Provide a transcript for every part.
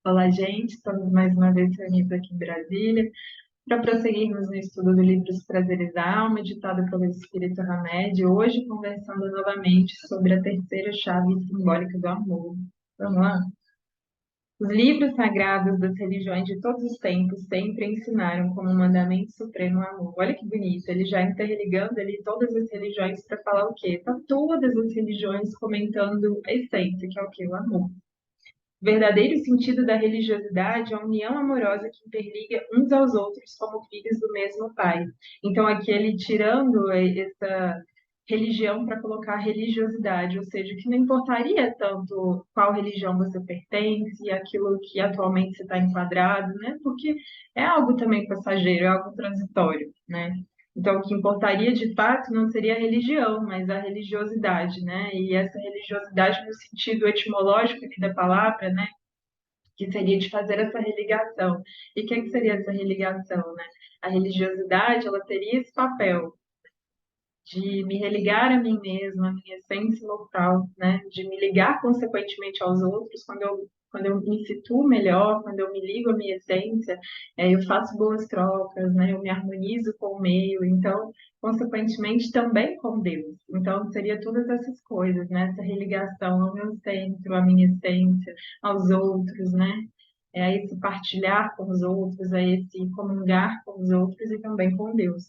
Olá, gente. Estamos mais uma vez reunidos aqui em Brasília para prosseguirmos no estudo do livro Os Prazeres da Alma, ditado pelo Espírito Hamed, hoje conversando novamente sobre a terceira chave simbólica do amor. Vamos lá? Os livros sagrados das religiões de todos os tempos sempre ensinaram como mandamento supremo o amor. Olha que bonito, ele já interligando ali todas as religiões para falar o quê? Tá todas as religiões comentando a essência, que é o quê? O amor. O verdadeiro sentido da religiosidade é a união amorosa que interliga uns aos outros como filhos do mesmo Pai. Então, aqui ele tirando essa religião para colocar religiosidade, ou seja, que não importaria tanto qual religião você pertence, aquilo que atualmente você está enquadrado, né? Porque é algo também passageiro, é algo transitório, né? Então, o que importaria de fato não seria a religião, mas a religiosidade, né? E essa religiosidade no sentido etimológico aqui da palavra, né? Que seria de fazer essa religação. E o que seria essa religação, né? A religiosidade, ela teria esse papel de me religar a mim mesma, a minha essência imortal, né? De me ligar consequentemente aos outros quando eu me situo melhor, quando eu me ligo à minha essência, eu faço boas trocas, né? Eu me harmonizo com o meio, então, consequentemente, também com Deus. Então, seria todas essas coisas, né? Essa religação ao meu centro, à minha essência, aos outros, né? A esse partilhar com os outros, a esse comungar com os outros e também com Deus.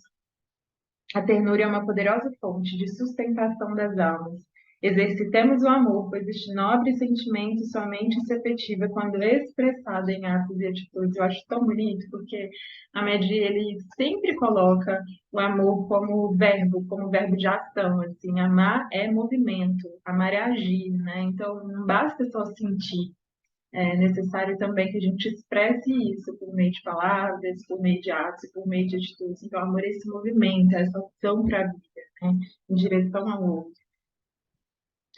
A ternura é uma poderosa fonte de sustentação das almas. Exercitemos o amor, pois este nobre sentimento somente se efetiva quando expressado em atos e atitudes. Eu acho tão bonito, porque a Med, ele sempre coloca o amor como verbo de ação, assim, amar é movimento, amar é agir, né? Então, não basta só sentir, é necessário também que a gente expresse isso por meio de palavras, por meio de atos, por meio de atitudes. Então, amor é esse movimento, é essa opção para a vida, né? Em direção ao outro.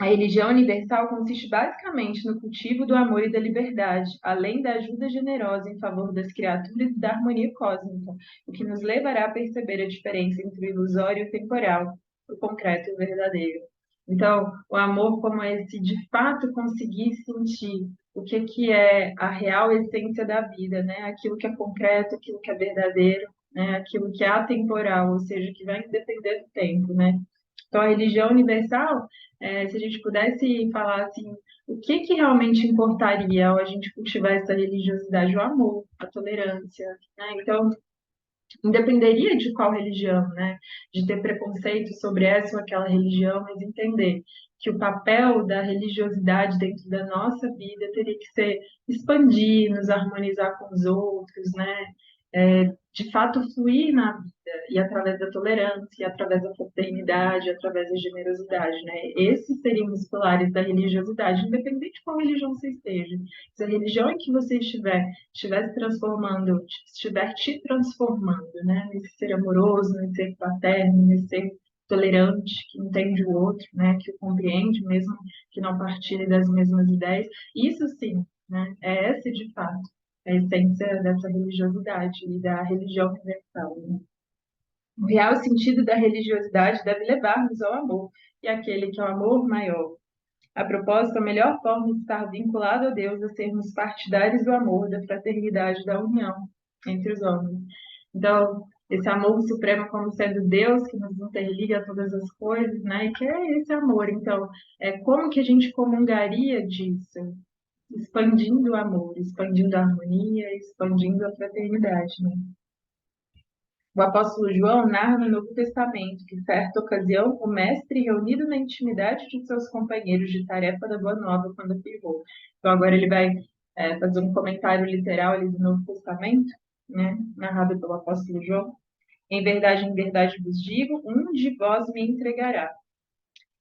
A religião universal consiste basicamente no cultivo do amor e da liberdade, além da ajuda generosa em favor das criaturas e da harmonia cósmica, o que nos levará a perceber a diferença entre o ilusório e o temporal, o concreto e o verdadeiro. Então, o amor como esse de fato conseguir sentir o que é a real essência da vida, né? Aquilo que é concreto, aquilo que é verdadeiro, né? Aquilo que é atemporal, ou seja, que vai depender do tempo, né? Então, a religião universal, se a gente pudesse falar assim, o que realmente importaria ao a gente cultivar essa religiosidade? O amor, a tolerância, né? Então, independeria de qual religião, né? De ter preconceito sobre essa ou aquela religião, mas entender que o papel da religiosidade dentro da nossa vida teria que ser expandir, nos harmonizar com os outros, né? De fato, fluir na vida e através da tolerância, e através da fraternidade, através da generosidade, né? Esses seriam os pilares da religiosidade, independente de qual religião você esteja. Se a religião em que você estiver se transformando, estiver te transformando, né? Nesse ser amoroso, nesse ser paterno, nesse ser tolerante, que entende o outro, né? Que o compreende, mesmo que não partilhe das mesmas ideias, isso sim, né? É esse de fato a essência dessa religiosidade e da religião universal, né? O real sentido da religiosidade deve levar-nos ao amor, e aquele que é o amor maior. A propósito, a melhor forma de estar vinculado a Deus é sermos partidários do amor, da fraternidade, da união entre os homens. Então, esse amor supremo como sendo Deus que nos interliga a todas as coisas, né? E que é esse amor. Então, como que a gente comungaria disso? Expandindo o amor, expandindo a harmonia, expandindo a fraternidade, né? O apóstolo João narra no Novo Testamento que, certa ocasião, o mestre, reunido na intimidade de seus companheiros de tarefa da Boa Nova, quando afirmou. Então, agora ele vai fazer um comentário literal ali do Novo Testamento, né, narrado pelo apóstolo João. Em verdade vos digo, um de vós me entregará.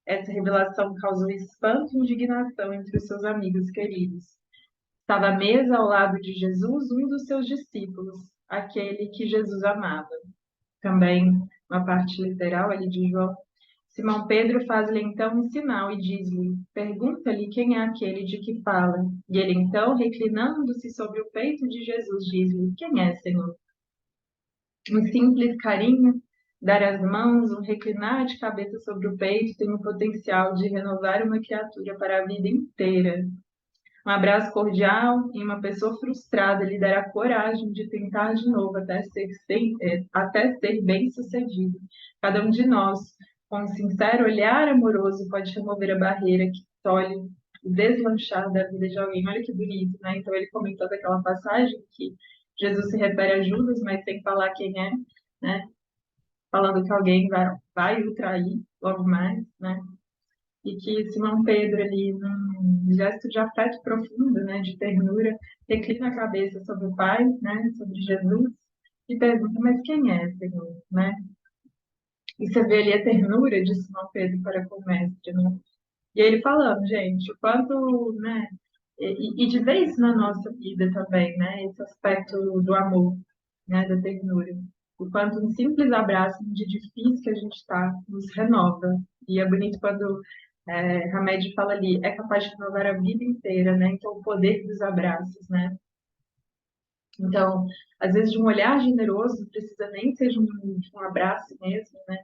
Essa revelação causou espanto e indignação entre os seus amigos queridos. Estava à mesa ao lado de Jesus um dos seus discípulos, aquele que Jesus amava. Também uma parte literal ali de João. Simão Pedro faz-lhe então um sinal e diz-lhe: pergunta-lhe quem é aquele de que fala. E ele então, reclinando-se sobre o peito de Jesus, diz-lhe: quem é, Senhor? Um simples carinho, dar as mãos, um reclinar de cabeça sobre o peito tem o potencial de renovar uma criatura para a vida inteira. Um abraço cordial em uma pessoa frustrada lhe dará coragem de tentar de novo até ser bem-sucedido. Cada um de nós, com um sincero olhar amoroso, pode remover a barreira que tolhe o deslanchar da vida de alguém. Olha que bonito, né? Então ele comentou daquela passagem que Jesus se refere a Judas, mas sem falar quem é, né? Falando que alguém vai o trair logo mais, né? E que Simão Pedro ali, num gesto de afeto profundo, né, de ternura, reclina a cabeça sobre o Pai, né, sobre Jesus, e pergunta, mas quem é, Senhor, né? E você vê ali a ternura de Simão Pedro para com o mestre, né? E ele falando, gente, o quanto, né, e de ver isso na nossa vida também, né, esse aspecto do amor, né, da ternura. O quanto um simples abraço, um dia difícil que a gente está, nos renova. E é bonito quando Hamed fala ali, é capaz de renovar a vida inteira, né? Então, o poder dos abraços, né? Então, às vezes, de um olhar generoso, não precisa nem ser de um abraço mesmo, né?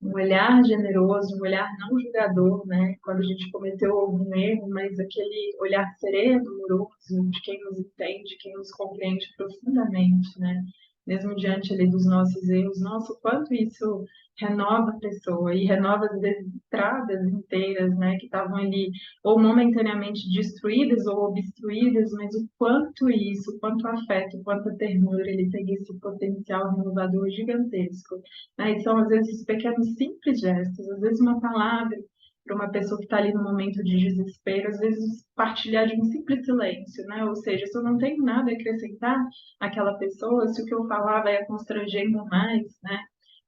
Um olhar generoso, um olhar não julgador, né? Quando a gente cometeu algum erro, mas aquele olhar sereno, amoroso, de quem nos entende, quem nos compreende profundamente, né? Mesmo diante ali dos nossos erros, nossa, o quanto isso renova a pessoa e renova às vezes estradas inteiras, né? Que estavam ali ou momentaneamente destruídas ou obstruídas, mas o quanto isso, o quanto afeto, o quanto a ternura, ele tem esse potencial renovador gigantesco, né? E são, às vezes, pequenos, simples gestos, às vezes uma palavra para uma pessoa que está ali no momento de desespero, às vezes partilhar de um simples silêncio, né? Ou seja, se eu não tenho nada a acrescentar àquela pessoa, se o que eu falar vai a constrangendo mais, né?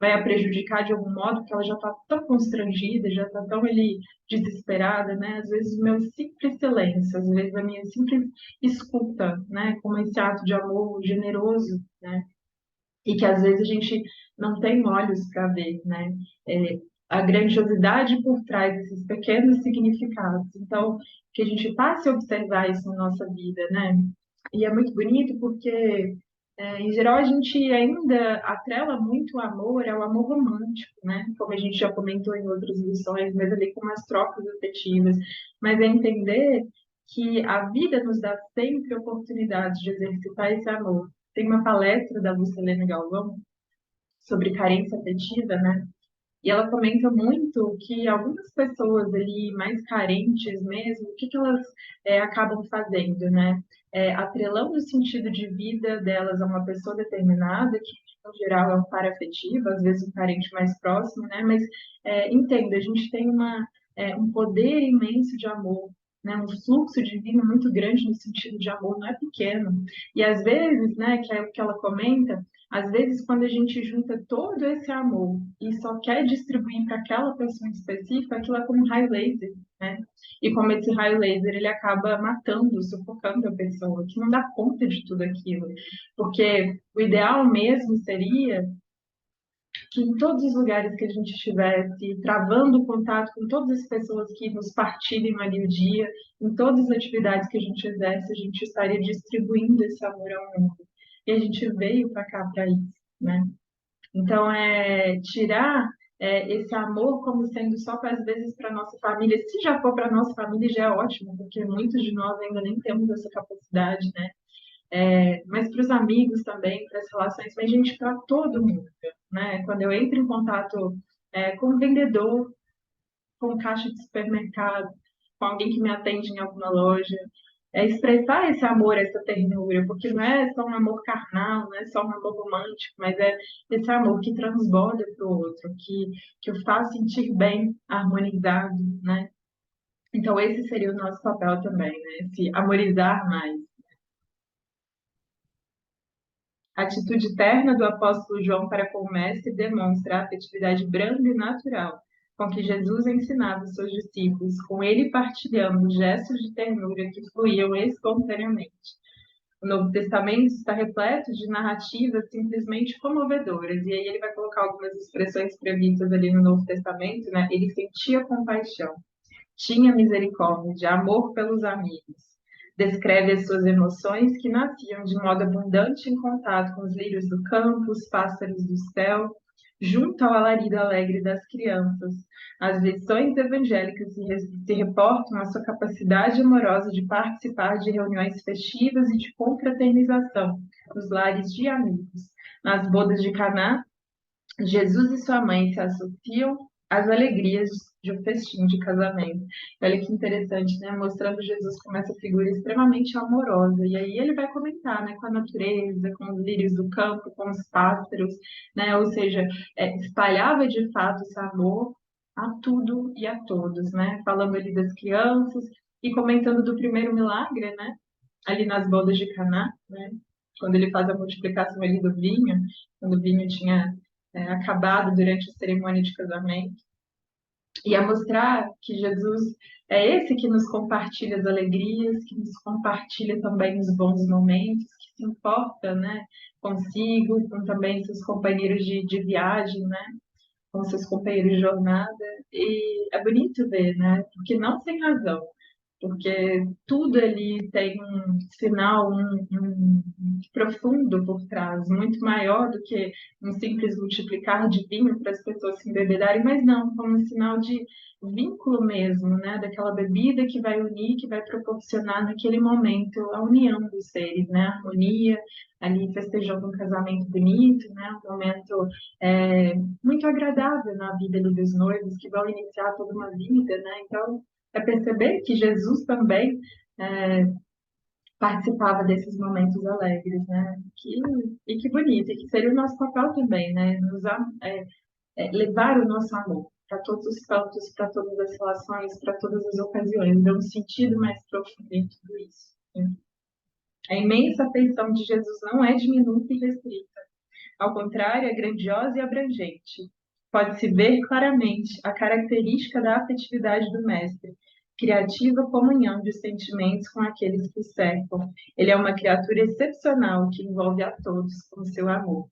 Vai a prejudicar de algum modo, porque ela já está tão constrangida, já está tão ali desesperada, né? Às vezes o meu simples silêncio, às vezes a minha simples escuta, né? Como esse ato de amor generoso, né? E que às vezes a gente não tem olhos para ver, né? É, a grandiosidade por trás desses pequenos significados. Então, que a gente passe a observar isso na nossa vida, né? E é muito bonito porque, em geral, a gente ainda atrela muito o amor ao amor romântico, né? Como a gente já comentou em outras lições, mas ali com umas trocas afetivas. Mas é entender que a vida nos dá sempre oportunidades de exercitar esse amor. Tem uma palestra da Lucilene Galvão sobre carência afetiva, né? E ela comenta muito que algumas pessoas ali mais carentes mesmo, o que que elas acabam fazendo, né? Atrelando o sentido de vida delas a uma pessoa determinada, que no geral é um par afetivo, às vezes um parente mais próximo, né? Mas entenda, a gente tem um poder imenso de amor, né? Um fluxo divino muito grande no sentido de amor, não é pequeno. E às vezes, né, que é o que ela comenta, às vezes, quando a gente junta todo esse amor e só quer distribuir para aquela pessoa em específico, aquilo é como um raio laser, né? E como esse raio laser, ele acaba matando, sufocando a pessoa, que não dá conta de tudo aquilo. Porque o ideal mesmo seria que em todos os lugares que a gente estivesse, travando o contato com todas as pessoas que nos partilham ali o dia, em todas as atividades que a gente exerce, a gente estaria distribuindo esse amor ao mundo. E a gente veio para cá para isso, né? Então, tirar esse amor como sendo só, às vezes, para nossa família. Se já for para nossa família, já é ótimo, porque muitos de nós ainda nem temos essa capacidade, né? Mas para os amigos também, para as relações, mas, gente, para todo mundo, né? Quando eu entro em contato com um vendedor, com um caixa de supermercado, com alguém que me atende em alguma loja, expressar esse amor, essa ternura, porque não é só um amor carnal, não é só um amor romântico, mas é esse amor que transborda para o outro, que o faz sentir bem, harmonizado, né? Então, esse seria o nosso papel também, né? Se amorizar mais. A atitude terna do apóstolo João para com o mestre demonstra a afetividade branda e natural com que Jesus ensinava os seus discípulos, com ele partilhando gestos de ternura que fluíam espontaneamente. O Novo Testamento está repleto de narrativas simplesmente comovedoras, e aí ele vai colocar algumas expressões previstas ali no Novo Testamento, né? Ele sentia compaixão, tinha misericórdia, amor pelos amigos. Descreve as suas emoções que nasciam de modo abundante em contato com os lírios do campo, os pássaros do céu, junto ao alarido alegre das crianças. As lições evangélicas se reportam à sua capacidade amorosa de participar de reuniões festivas e de confraternização nos lares de amigos. Nas bodas de Caná, Jesus e sua mãe se associam às alegrias de um festim de casamento. Olha que interessante, né? Mostrando Jesus como essa figura extremamente amorosa. E aí ele vai comentar, né, com a natureza, com os lírios do campo, com os pássaros, né? Ou seja, espalhava de fato esse amor a tudo e a todos, né? Falando ali das crianças e comentando do primeiro milagre, né? Ali nas bodas de Caná, né? Quando ele faz a multiplicação ali do vinho, quando o vinho tinha acabado durante a cerimônia de casamento, e a mostrar que Jesus é esse que nos compartilha as alegrias, que nos compartilha também os bons momentos, que se importa, né, consigo, com também seus companheiros de viagem, né, com seus companheiros de jornada, e é bonito ver, né, porque não sem razão, porque tudo ali tem um sinal um profundo por trás, muito maior do que um simples multiplicar de vinho para as pessoas se embebedarem, mas não, como um sinal de vínculo mesmo, né? Daquela bebida que vai unir, que vai proporcionar naquele momento a união dos seres, né? A harmonia, ali festejando um casamento bonito, né? Um momento muito agradável na vida ali dos noivos, que vão iniciar toda uma vida, né? Então, é perceber que Jesus também é, participava desses momentos alegres, né? E que bonito, e que seria o nosso papel também, né? Levar o nosso amor para todos os cantos, para todas as relações, para todas as ocasiões, dar um sentido mais profundo em tudo isso. Né? A imensa afeição de Jesus não é diminuta e restrita, ao contrário, é grandiosa e abrangente. Pode-se ver claramente a característica da afetividade do Mestre, criativa comunhão de sentimentos com aqueles que o cercam. Ele é uma criatura excepcional que envolve a todos com seu amor.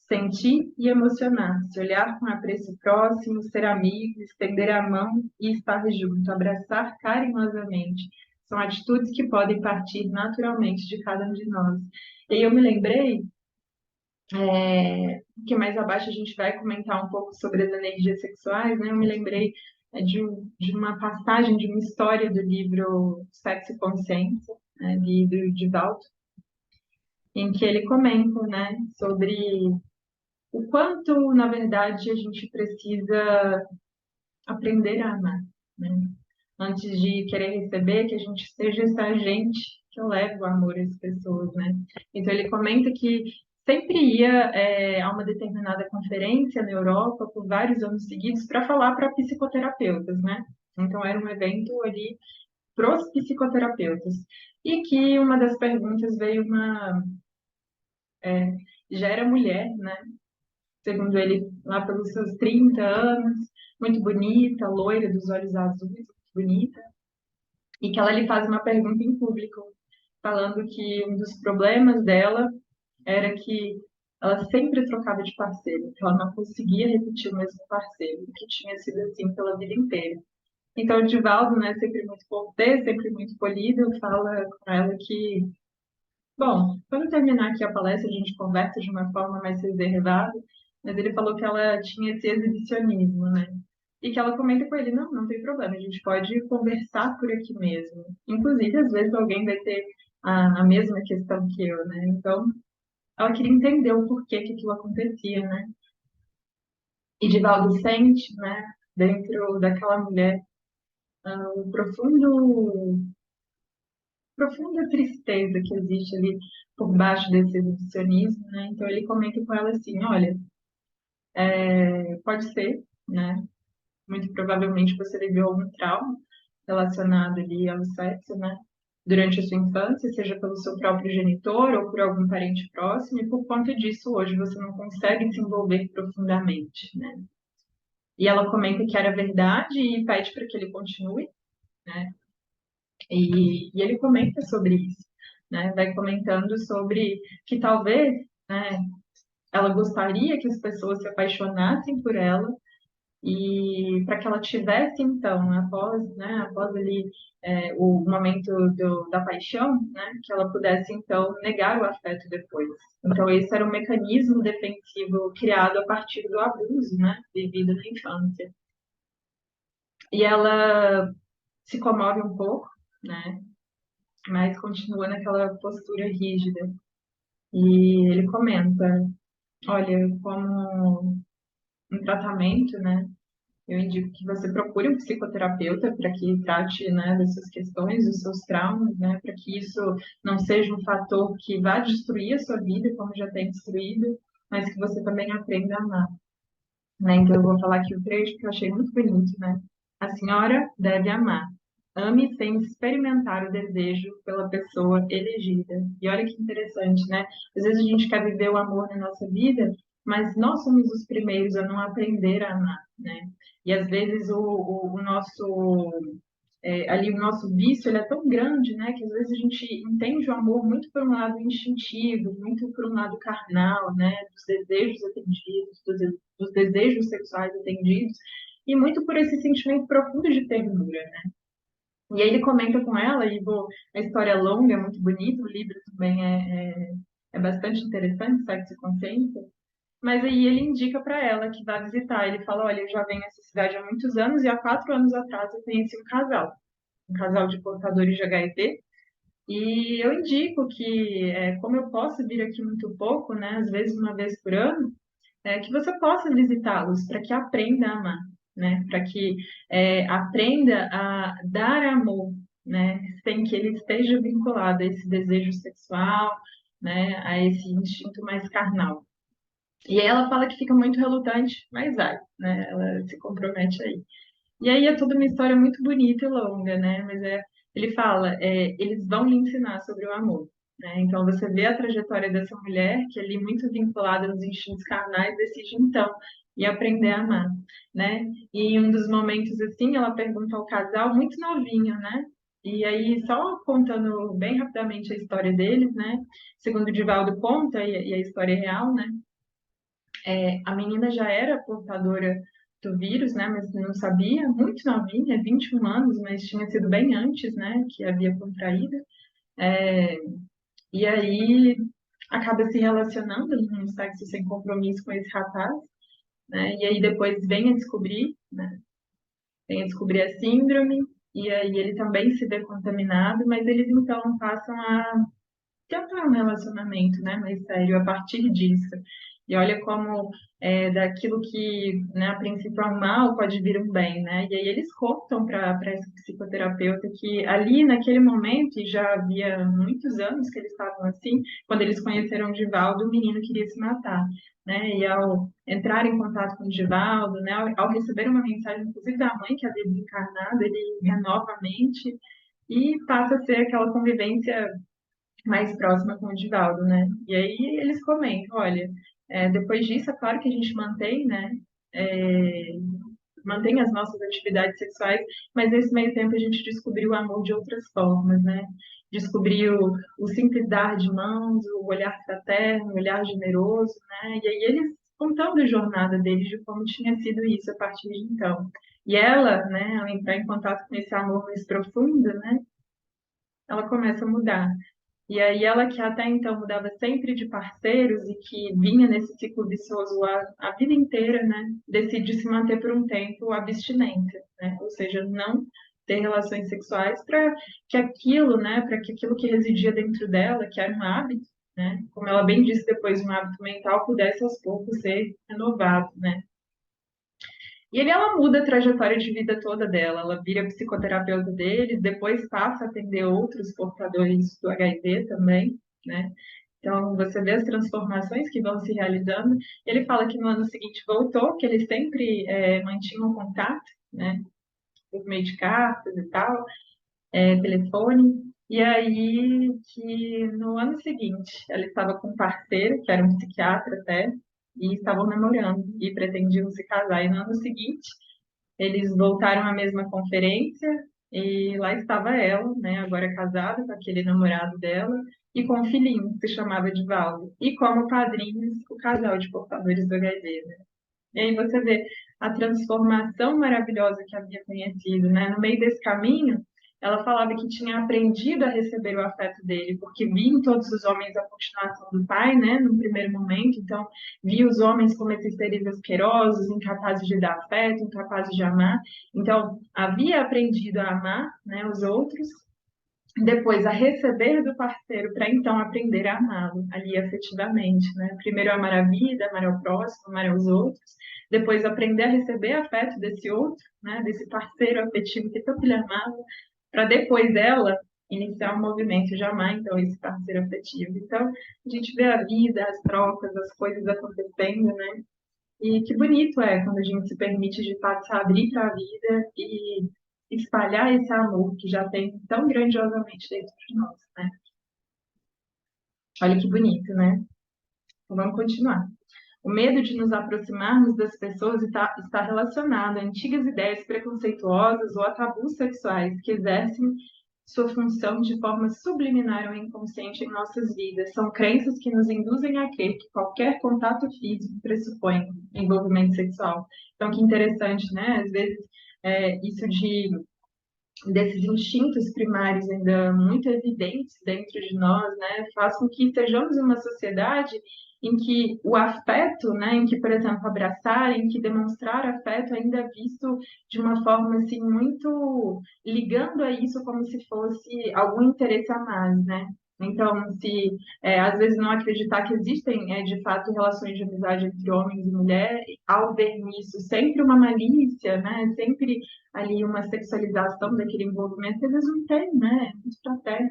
Sentir e emocionar-se, olhar com apreço próximo, ser amigo, estender a mão e estar junto, abraçar carinhosamente. São atitudes que podem partir naturalmente de cada um de nós. E aí eu me lembrei que mais abaixo a gente vai comentar um pouco sobre as energias sexuais, né? Eu me lembrei de uma passagem, de uma história do livro Sexo e Consciência, né, do Divaldo, em que ele comenta, né, sobre o quanto, na verdade, a gente precisa aprender a amar, né? Antes de querer receber, que a gente seja esse agente que leva o amor às pessoas, né? Então ele comenta que sempre ia a uma determinada conferência na Europa por vários anos seguidos para falar para psicoterapeutas, né? Então era um evento ali para os psicoterapeutas. E que uma das perguntas veio já era mulher, né? Segundo ele, lá pelos seus 30 anos, muito bonita, loira, dos olhos azuis, muito bonita, e que ela lhe faz uma pergunta em público, falando que um dos problemas dela era que ela sempre trocava de parceiro, que ela não conseguia repetir o mesmo parceiro, que tinha sido assim pela vida inteira. Então, o Divaldo, né, sempre muito cortês, sempre muito polido, fala com ela que, bom, quando terminar aqui a palestra, a gente conversa de uma forma mais reservada, mas ele falou que ela tinha esse exibicionismo, né? E que ela comenta com ele, não, não tem problema, a gente pode conversar por aqui mesmo. Inclusive, às vezes alguém vai ter a mesma questão que eu, né? Então, ela queria entender o porquê que aquilo acontecia, né? E Divaldo sente, né, dentro daquela mulher, um profunda tristeza que existe ali por baixo desse exibicionismo, né? Então ele comenta com ela assim, olha, pode ser, né? Muito provavelmente você viveu algum trauma relacionado ali ao sexo, né? Durante a sua infância, seja pelo seu próprio genitor ou por algum parente próximo, e por conta disso hoje você não consegue se envolver profundamente, né? E ela comenta que era verdade e pede para que ele continue, né? E ele comenta sobre isso, né? Vai comentando sobre que talvez, né, ela gostaria que as pessoas se apaixonassem por ela e para que ela tivesse, então, após ali o momento da paixão, né, que ela pudesse, então, negar o afeto depois. Então, esse era um mecanismo defensivo criado a partir do abuso, né, vivido na infância. E ela se comove um pouco, né, mas continua naquela postura rígida. E ele comenta, olha, como um tratamento, né, eu indico que você procure um psicoterapeuta para que trate, né, dessas questões, dos seus traumas, né, para que isso não seja um fator que vá destruir a sua vida, como já tem destruído, mas que você também aprenda a amar, né? Então eu vou falar aqui o trecho que eu achei muito bonito, né? A senhora deve amar. Ame sem experimentar o desejo pela pessoa elegida. E olha que interessante, né? Às vezes a gente quer viver o amor na nossa vida, mas nós somos os primeiros a não aprender a amar, né? E às vezes o nosso ali o nosso vício ele é tão grande, né, que às vezes a gente entende o amor muito por um lado instintivo, muito por um lado carnal, né, dos desejos atendidos, dos desejos sexuais atendidos, e muito por esse sentimento profundo de ternura, né? E aí ele comenta com ela, a história é longa, é muito bonita, o livro também é bastante interessante, Sexo e Consciência, mas aí ele indica para ela que vai visitar. Ele fala, olha, eu já venho nessa cidade há muitos anos e há 4 anos atrás eu conheci um casal de portadores de HIV, e eu indico que, como eu posso vir aqui muito pouco, né, às vezes uma vez por ano, que você possa visitá-los para que aprenda a amar, né, para que aprenda a dar amor, né, sem que ele esteja vinculado a esse desejo sexual, né, a esse instinto mais carnal. E aí ela fala que fica muito relutante, mas vai, né, ela se compromete aí. E aí é toda uma história muito bonita e longa, né? Mas ele fala, eles vão lhe ensinar sobre o amor, né? Então você vê a trajetória dessa mulher que é ali muito vinculada nos instintos carnais decide então e aprender a amar, né? E em um dos momentos assim, ela pergunta ao casal muito novinho, né? E aí, só contando bem rapidamente a história deles, né? Segundo o Divaldo conta, e a história é real, né? A menina já era portadora do vírus, né, mas não sabia, muito novinha, 21 anos, mas tinha sido bem antes, né, que havia contraído. É, e aí acaba se relacionando num sexo sem compromisso com esse rapaz, né, e aí depois vem a descobrir, né, vem a descobrir a síndrome, e aí ele também se vê contaminado, mas eles então passam a tentar um relacionamento, né, mais sério a partir disso. E olha como daquilo que, né, a princípio é um mal pode vir um bem, né? E aí eles contam para esse psicoterapeuta que ali naquele momento, e já havia muitos anos que eles estavam assim, quando eles conheceram o Divaldo, o menino queria se matar, né? E ao entrar em contato com o Divaldo, né, ao receber uma mensagem, inclusive da mãe que havia desencarnado, ele renova a mente e passa a ser aquela convivência mais próxima com o Divaldo, né? E aí eles comentam, olha, depois disso, é claro que a gente mantém, né? é, Mantém as nossas atividades sexuais, mas nesse meio tempo a gente descobriu o amor de outras formas, né? Descobriu o simples dar de mãos, o olhar fraterno, o olhar generoso, né? E aí eles contando a jornada deles de como tinha sido isso a partir de então. E ela, né, ao entrar em contato com esse amor mais profundo, né, ela começa a mudar. E aí ela que até então mudava sempre de parceiros e que vinha nesse ciclo vicioso a vida inteira, né, decide se manter por um tempo abstinência, né? Ou seja, não ter relações sexuais para que aquilo, né, para que aquilo que residia dentro dela, que era um hábito, né, como ela bem disse depois, um hábito mental, pudesse aos poucos ser renovado, né? E aí ela muda a trajetória de vida toda dela, ela vira psicoterapeuta deles, depois passa a atender outros portadores do HIV também, né? Então, você vê as transformações que vão se realizando. Ele fala que no ano seguinte voltou, que eles sempre mantinham contato, né? Por meio de cartas e tal, telefone. E aí, que no ano seguinte, ela estava com um parceiro, que era um psiquiatra até, e estavam namorando e pretendiam se casar. E no ano seguinte, eles voltaram à mesma conferência e lá estava ela, né, agora casada com aquele namorado dela e com um filhinho que se chamava Divaldo. E como padrinhos, o casal de portadores do HIV, né? E aí você vê a transformação maravilhosa que havia conhecido, né? No meio desse caminho, ela falava que tinha aprendido a receber o afeto dele, porque via em todos os homens a continuação do pai, né? No primeiro momento, então via os homens como esses seres asquerosos, incapazes de dar afeto, incapazes de amar. Então havia aprendido a amar, né? Os outros, depois a receber do parceiro para então aprender a amá-lo ali afetivamente, né? Primeiro amar a vida, amar ao próximo, amar aos outros, depois aprender a receber afeto desse outro, né? Desse parceiro afetivo que tanto lhe amava, para depois dela iniciar um movimento de amar então esse parceiro afetivo. Então a gente vê a vida, as trocas, as coisas acontecendo, né? E que bonito é quando a gente se permite de fato se abrir para a vida e espalhar esse amor que já tem tão grandiosamente dentro de nós, né? Olha que bonito, né? Então vamos continuar. O medo de nos aproximarmos das pessoas está relacionado a antigas ideias preconceituosas ou a tabus sexuais que exercem sua função de forma subliminar ou inconsciente em nossas vidas. São crenças que nos induzem a crer que qualquer contato físico pressupõe envolvimento sexual. Então, que interessante, né? Às vezes, isso desses instintos primários ainda muito evidentes dentro de nós, né, faz com que estejamos em uma sociedade em que o afeto, né, em que, por exemplo, abraçar, em que demonstrar afeto ainda é visto de uma forma assim muito ligando a isso como se fosse algum interesse a mais, né? Então, se às vezes não acreditar que existem de fato relações de amizade entre homens e mulheres, ao ver nisso sempre uma malícia, né? Sempre ali uma sexualização daquele envolvimento, eles não têm, né? É muito fraterno.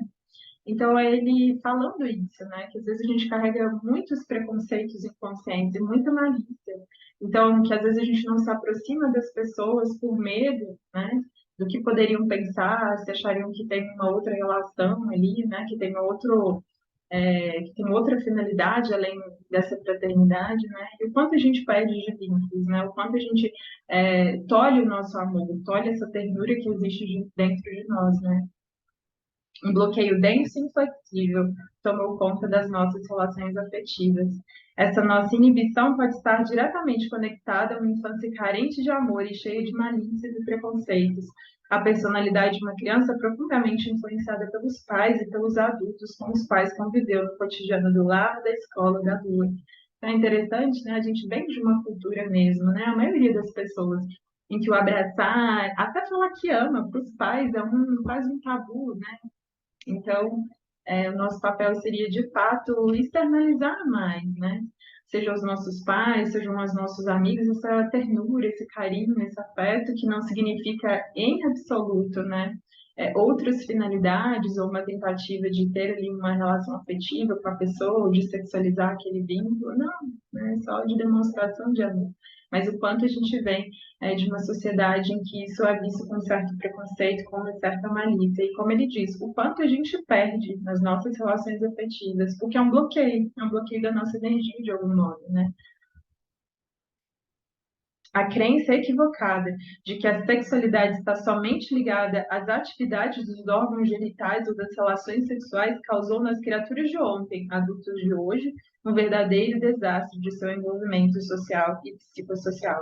Então, é ele falando isso, né? Que às vezes a gente carrega muitos preconceitos inconscientes e muita malícia. Então, que às vezes a gente não se aproxima das pessoas por medo, né? Do que poderiam pensar, se achariam que tem uma outra relação ali, né? Que tem outro, que tem outra finalidade além dessa fraternidade, né? E o quanto a gente perde de vínculos, né? O quanto a gente tolhe o nosso amor, tolhe essa ternura que existe dentro de nós, né? Um bloqueio denso e inflexível tomou conta das nossas relações afetivas. Essa nossa inibição pode estar diretamente conectada a uma infância carente de amor e cheia de malícias e preconceitos. A personalidade de uma criança é profundamente influenciada pelos pais e pelos adultos com os quais conviveu no cotidiano do lar, da escola, da rua. Então, é interessante, né? A gente vem de uma cultura mesmo, né? A maioria das pessoas em que o abraçar, até falar que ama, para os pais é quase um tabu, né? Então, o nosso papel seria, de fato, externalizar mais, né? Sejam os nossos pais, sejam os nossos amigos, essa ternura, esse carinho, esse afeto, que não significa, em absoluto, né? Outras finalidades ou uma tentativa de ter ali uma relação afetiva com a pessoa, ou de sexualizar aquele vínculo, não, né? Só de demonstração de amor. Mas o quanto a gente vem de uma sociedade em que isso é visto com certo preconceito, com uma certa malícia. E como ele diz, o quanto a gente perde nas nossas relações afetivas, porque é um bloqueio da nossa energia de algum modo, né? A crença equivocada de que a sexualidade está somente ligada às atividades dos órgãos genitais ou das relações sexuais causou nas criaturas de ontem, adultos de hoje, um verdadeiro desastre de seu envolvimento social e psicossocial.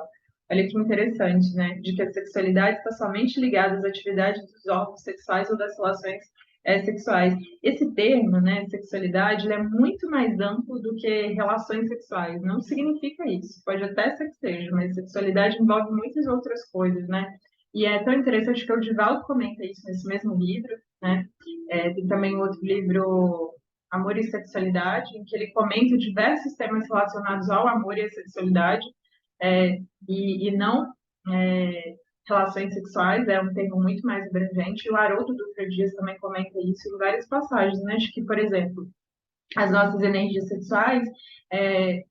Olha que interessante, né? De que a sexualidade está somente ligada às atividades dos órgãos sexuais ou das relações sexuais. Esse termo, né, sexualidade, ele é muito mais amplo do que relações sexuais. Não significa isso. Pode até ser que seja, mas sexualidade envolve muitas outras coisas, né? E é tão interessante que o Divaldo comenta isso nesse mesmo livro, né? Tem também outro livro, Amor e Sexualidade, em que ele comenta diversos temas relacionados ao amor e à sexualidade, é, e não relações sexuais, é um termo muito mais abrangente. E o Haroldo Dutra Dias também comenta isso em várias passagens, né? De que, por exemplo, as nossas energias sexuais,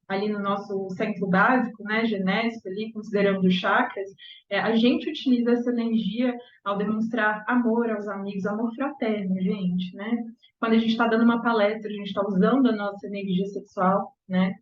ali no nosso centro básico, né, genésico, ali, considerando os chakras, a gente utiliza essa energia ao demonstrar amor aos amigos, amor fraterno, gente, né? Quando a gente está dando uma palestra, a gente está usando a nossa energia sexual, né?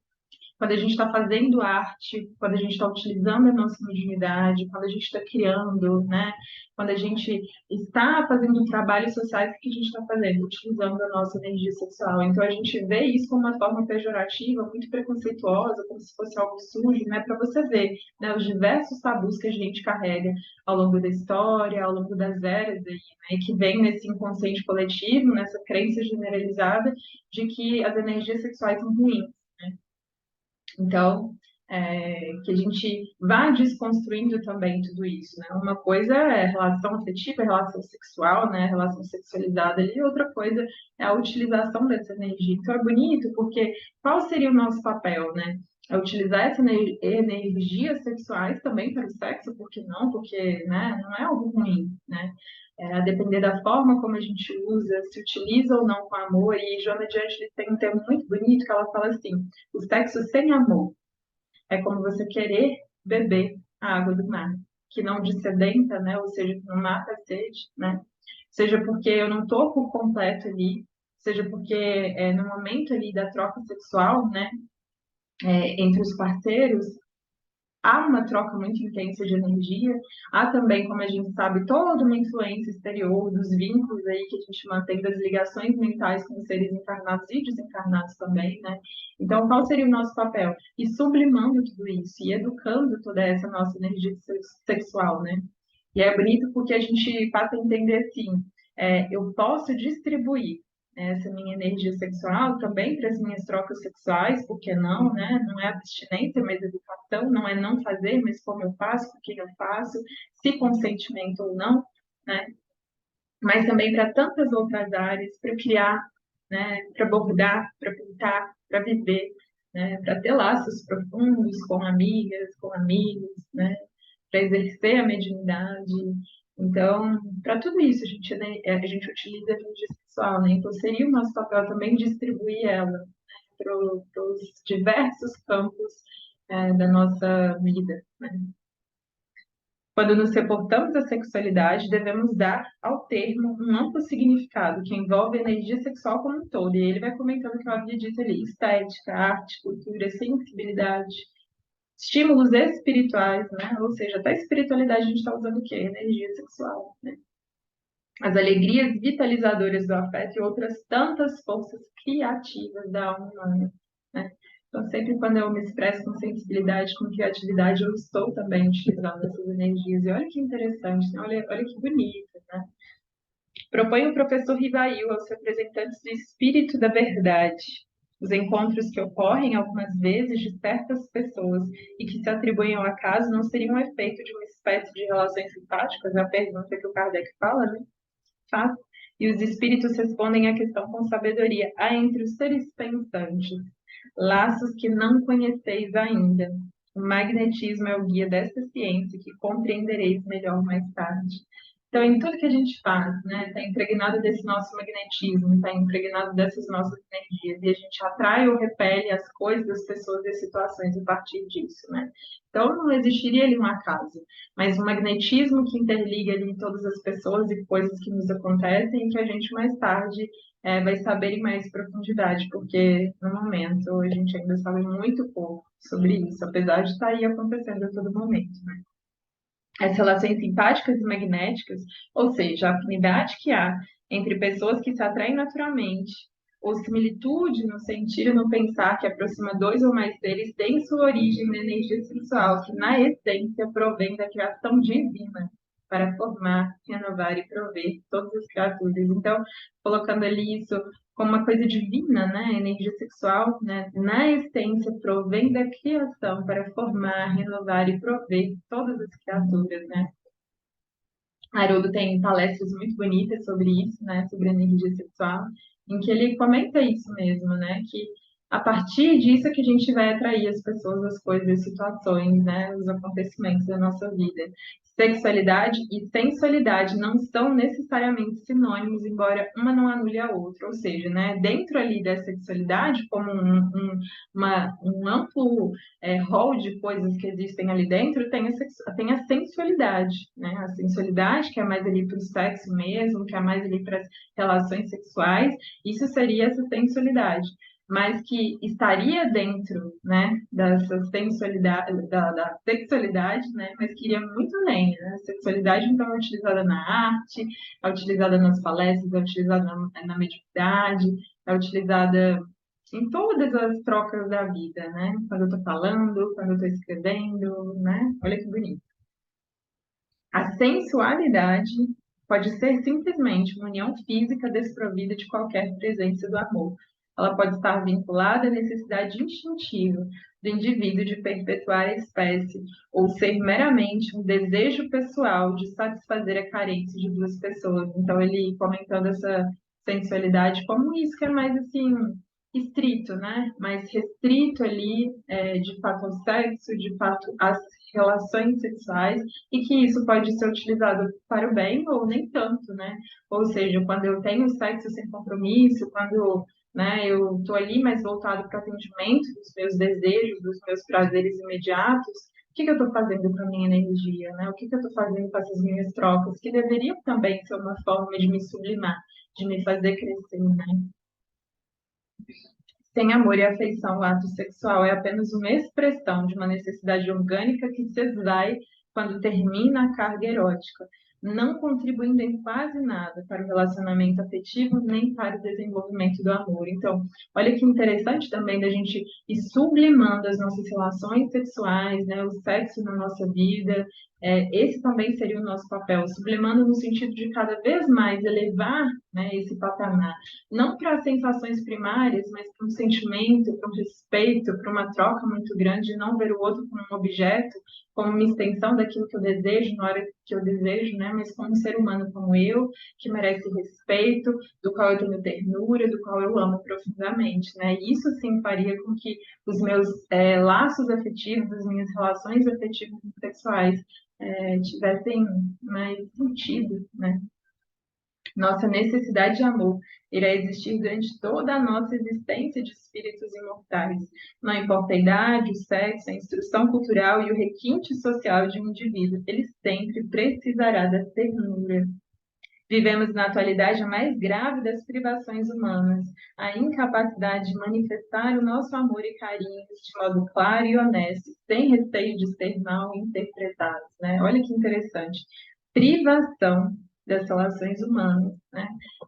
quando a gente está fazendo arte, quando a gente está utilizando a nossa mediunidade, quando a gente está criando, né? Quando a gente está fazendo trabalhos sociais, o que a gente está fazendo? Utilizando a nossa energia sexual. Então, a gente vê isso como uma forma pejorativa, muito preconceituosa, como se fosse algo sujo, né? Para você ver, né, os diversos tabus que a gente carrega ao longo da história, ao longo das eras, aí, né? Que vem nesse inconsciente coletivo, nessa crença generalizada de que as energias sexuais são ruins. Então, que a gente vá desconstruindo também tudo isso, né? Uma coisa é relação afetiva, relação sexual, né? Relação sexualizada ali, outra coisa é a utilização dessa energia. Então, é bonito porque qual seria o nosso papel, né? É utilizar essas energias sexuais também para o sexo, por que não? Porque, né, não é algo ruim, né? A depender da forma como a gente usa, se utiliza ou não com amor. E Joana de Angelis tem um termo muito bonito que ela fala assim: o sexo sem amor é como você querer beber a água do mar, que não dessedenta, né? Ou seja, que não mata a sede, né? Seja porque eu não estou por completo ali, seja porque no momento ali da troca sexual, né, entre os parceiros, há uma troca muito intensa de energia, há também, como a gente sabe, toda uma influência exterior dos vínculos aí que a gente mantém, das ligações mentais com os seres encarnados e desencarnados também, né? Então, qual seria o nosso papel? E sublimando tudo isso, e educando toda essa nossa energia sexual, né? E é bonito porque a gente passa a entender assim, eu posso distribuir essa minha energia sexual também para as minhas trocas sexuais, por que não, né? Não é abstinência, mas educação, não é não fazer, mas como eu faço, por que eu faço, se consentimento ou não, né? Mas também para tantas outras áreas, para criar, né? Para bordar, para pintar, para viver, né? Para ter laços profundos com amigas, com amigos, né? Para exercer a mediunidade. Então, para tudo isso, a gente utiliza a energia sexual, né? Então, seria o nosso papel também distribuir ela, né, para os diversos campos da nossa vida, né? Quando nos reportamos à sexualidade, devemos dar ao termo um amplo significado que envolve a energia sexual como um todo. E ele vai comentando o que eu havia dito ali: estética, arte, cultura, sensibilidade, estímulos espirituais, né? Ou seja, até a espiritualidade a gente está usando o quê? Energia sexual, né? As alegrias vitalizadoras do afeto e outras tantas forças criativas da alma humana, né? Então, sempre quando eu me expresso com sensibilidade, com criatividade, eu estou também utilizando essas energias. E olha que interessante, né? Olha que bonito, né? Propõe o professor Rivail aos representantes do espírito da verdade. Os encontros que ocorrem algumas vezes de certas pessoas e que se atribuem ao acaso não seriam um efeito de uma espécie de relações simpáticas? É a pergunta que o Kardec fala, né? Faz. E os espíritos respondem à questão com sabedoria. Há entre os seres pensantes laços que não conheceis ainda. O magnetismo é o guia desta ciência que compreendereis melhor mais tarde. Então, em tudo que a gente faz, né, está impregnado desse nosso magnetismo, está impregnado dessas nossas energias, e a gente atrai ou repele as coisas, as pessoas e as situações a partir disso, né? Então, não existiria ali um acaso, mas um magnetismo que interliga ali todas as pessoas e coisas que nos acontecem e que a gente mais tarde vai saber em mais profundidade, porque no momento a gente ainda sabe muito pouco sobre isso, apesar de estar aí acontecendo a todo momento, né? As relações simpáticas e magnéticas, ou seja, a afinidade que há entre pessoas que se atraem naturalmente, ou similitude no sentir e no pensar que aproxima dois ou mais seres, tem sua origem na energia sexual, que na essência provém da criação divina para formar, renovar e prover todas as criaturas. Então, colocando ali isso como uma coisa divina, né? A energia sexual, né? Na essência, provém da criação para formar, renovar e prover todas as criaturas, né? Haroldo tem palestras muito bonitas sobre isso, né? Sobre energia sexual, em que ele comenta isso mesmo, né? Que a partir disso é que a gente vai atrair as pessoas, as coisas, as situações, né? Os acontecimentos da nossa vida. Sexualidade e sensualidade não são necessariamente sinônimos, embora uma não anule a outra. Ou seja, né? Dentro ali da sexualidade, como um amplo rol de coisas que existem ali dentro, tem a sensualidade, né? A sensualidade, que é mais ali para o sexo mesmo, que é mais ali para as relações sexuais, isso seria essa sensualidade. mas que estaria dentro, né, dessa sensualidade, da sexualidade, né, mas que iria muito além, né? A sexualidade, então, é utilizada na arte, é utilizada nas palestras, é utilizada na mediunidade, é utilizada em todas as trocas da vida, né? Quando eu estou falando, quando eu estou escrevendo, né? Olha que bonito. A sensualidade pode ser simplesmente uma união física desprovida de qualquer presença do amor. Ela pode estar vinculada à necessidade instintiva do indivíduo de perpetuar a espécie, ou ser meramente um desejo pessoal de satisfazer a carência de duas pessoas. Então, ele comentando essa sensualidade como isso que é mais assim estrito, né? Mais restrito ali, de fato ao sexo, de fato às relações sexuais, e que isso pode ser utilizado para o bem ou nem tanto, né? Ou seja, quando eu tenho sexo sem compromisso, quando, né, eu estou ali mais voltado para o atendimento dos meus desejos, dos meus prazeres imediatos, o que eu estou fazendo com a minha energia, né? O que eu estou fazendo com essas minhas trocas, que deveriam também ser uma forma de me sublimar, de me fazer crescer, né? Sem amor e afeição, o ato sexual é apenas uma expressão de uma necessidade orgânica que se esvai quando termina a carga erótica, não contribuindo em quase nada para o relacionamento afetivo nem para o desenvolvimento do amor. Então, olha que interessante também da gente ir sublimando as nossas relações sexuais, né, o sexo na nossa vida. Esse também seria o nosso papel, sublimando no sentido de cada vez mais elevar, né, esse patamar não para sensações primárias, mas para um sentimento, para um respeito, para uma troca muito grande, não ver o outro como um objeto, como uma extensão daquilo que eu desejo, na hora que eu desejo, né? Mas como um ser humano como eu, que merece respeito, do qual eu tenho ternura, do qual eu amo profundamente, né? E isso sim faria com que os meus laços afetivos, as minhas relações afetivas e sexuais tivessem mais sentido, né? Nossa necessidade de amor irá existir durante toda a nossa existência de espíritos imortais. Não importa a idade, o sexo, a instrução cultural e o requinte social de um indivíduo, ele sempre precisará da ternura. Vivemos na atualidade a mais grave das privações humanas, a incapacidade de manifestar o nosso amor e carinho de modo claro e honesto, sem receio de ser mal interpretados, né? Olha que interessante. Privação das relações humanas, né?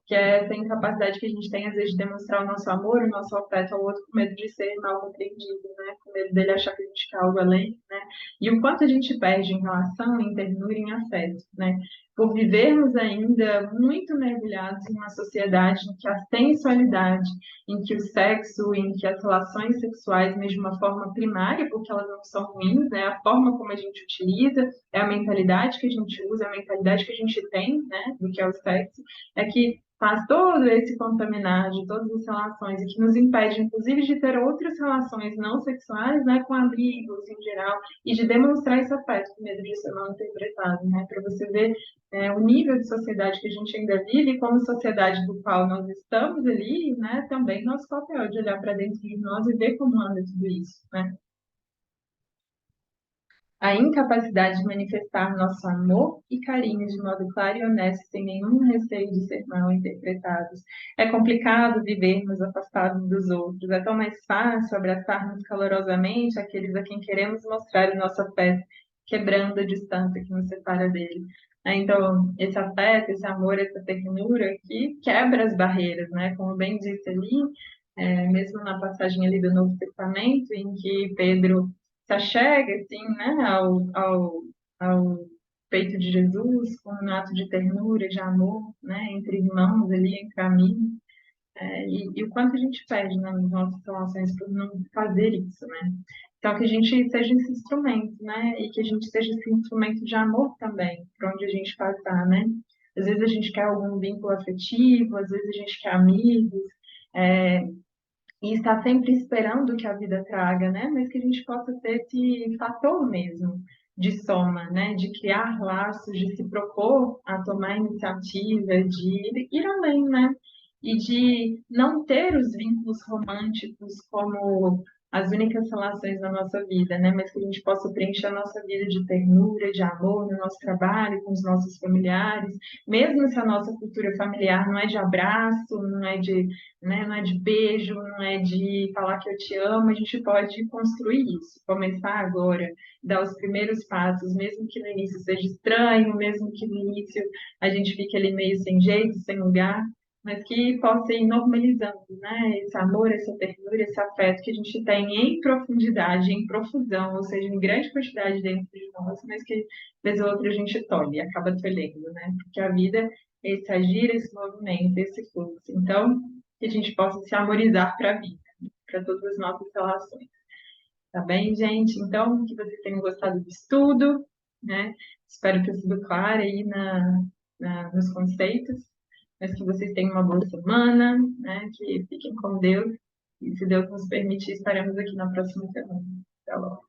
Que é essa incapacidade que a gente tem, às vezes, de demonstrar o nosso amor, o nosso afeto ao outro, com medo de ser mal compreendido, né? Com medo dele achar que a gente quer algo além, né? E o quanto a gente perde em relação, em ternura, em afeto, né? Por vivermos ainda muito mergulhados em uma sociedade em que a sensualidade, em que o sexo, em que as relações sexuais, mesmo de uma forma primária, porque elas não são ruins, né? A forma como a gente utiliza, é a mentalidade que a gente usa, é a mentalidade que a gente tem, né? Do que é o sexo, é que faz todo esse contaminar de todas as relações e que nos impede, inclusive, de ter outras relações não sexuais, né? Com amigos em geral, e de demonstrar esse afeto com medo de ser mal interpretado, né? Para você ver o nível de sociedade que a gente ainda vive, e como sociedade do qual nós estamos ali, né, também nosso papel de olhar para dentro de nós e ver como anda tudo isso, né? A incapacidade de manifestar nosso amor e carinho de modo claro e honesto, sem nenhum receio de ser mal interpretados. É complicado vivermos afastados dos outros, é tão mais fácil abraçarmos calorosamente aqueles a quem queremos mostrar o nosso afeto, quebrando a distância que nos separa dele. Então, esse afeto, esse amor, essa ternura que quebra as barreiras, né? Como bem disse ali, mesmo na passagem ali do Novo Testamento, em que Pedro se achega, assim, né, ao peito de Jesus, com um ato de ternura, de amor, né, entre irmãos ali, entre amigos, e o quanto a gente perde, né, nas nossas relações por não fazer isso, né. Então, que a gente seja esse instrumento, né, e que a gente seja esse instrumento de amor também, para onde a gente passar, né. Às vezes a gente quer algum vínculo afetivo, às vezes a gente quer amigos, é, e está sempre esperando que a vida traga, né? Mas que a gente possa ter esse fator mesmo de soma, né? De criar laços, de se propor a tomar iniciativa, de ir além, né? E de não ter os vínculos românticos como as únicas relações da nossa vida, né? Mas que a gente possa preencher a nossa vida de ternura, de amor no nosso trabalho, com os nossos familiares, mesmo se a nossa cultura familiar não é de abraço, não é de, né, não é de beijo, não é de falar que eu te amo, a gente pode construir isso, começar agora, dar os primeiros passos, mesmo que no início seja estranho, mesmo que no início a gente fique ali meio sem jeito, sem lugar, mas que possa ir normalizando, né? Esse amor, essa ternura, esse afeto que a gente tem em profundidade, em profusão, ou seja, em grande quantidade dentro de nós, mas que, vez ou outra, a gente tolhe, acaba tolhendo, né? Porque a vida é esse agir, esse movimento, esse fluxo. Então, que a gente possa se amorizar para a vida, para todas as nossas relações. Tá bem, gente? Então, que vocês tenham gostado do estudo, né? Espero ter sido clara aí nos conceitos, mas que vocês tenham uma boa semana, né? Que fiquem com Deus e, se Deus nos permitir, estaremos aqui na próxima semana. Até logo.